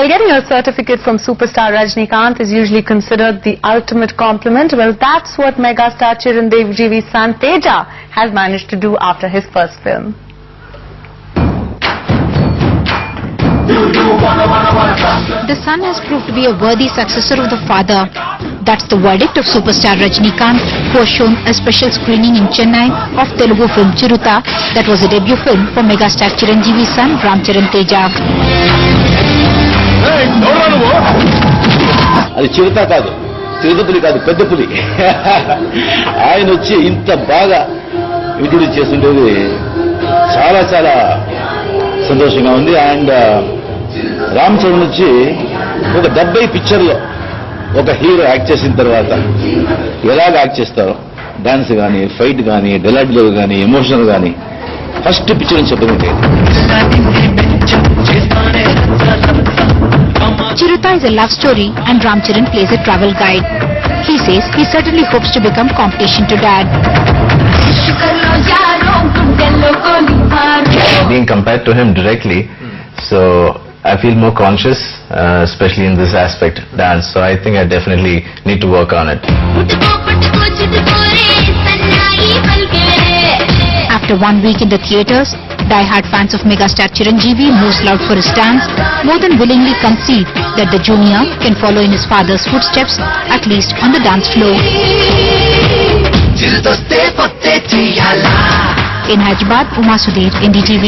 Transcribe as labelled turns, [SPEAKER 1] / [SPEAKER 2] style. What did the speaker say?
[SPEAKER 1] Well, getting a certificate from superstar Rajinikanth is usually considered the ultimate compliment. Well, that's what megastar Chiranjeevi's son Teja has managed to do after his first film.
[SPEAKER 2] The son has proved to be a worthy successor of the father. That's the verdict of superstar Rajinikanth, who was shown a special screening in Chennai of Telugu film Chiruta, that was a debut film for megastar Chiranjeevi's son Ram Charan Teja.
[SPEAKER 3] అది చిరుత కాదు, చిరుతపులి కాదు, పెద్ద పులి. ఆయన వచ్చి ఇంత బాగా ఇంట్రొడ్యూస్ చేస్తుండేది చాలా చాలా సంతోషంగా ఉంది. అండ్ రామ్ చరణ్ వచ్చి ఒక 70 పిక్చర్లో ఒక హీరో యాక్ట్ చేసిన తర్వాత ఎలాగ యాక్ట్ చేస్తారో, డాన్స్ కానీ, ఫైట్ కానీ, డైలాగ్ కానీ, ఎమోషనల్ కానీ, ఫస్ట్ పిక్చర్ అని చెప్పడం.
[SPEAKER 2] Chiruta is a love story and Ram Charan plays a travel guide. He says he certainly hopes to become competition to dad.
[SPEAKER 4] Being compared to him directly, so I feel more conscious, especially in this aspect, dance. So I think I definitely need to work on it.
[SPEAKER 2] After 1 week in the theatres, die-hard fans of megastar Chiranjeevi, most loved for his dance, more than willingly concede that the junior can follow in his father's footsteps, at least on the dance floor. In Hyderabad, Uma Sudhir, NDTV.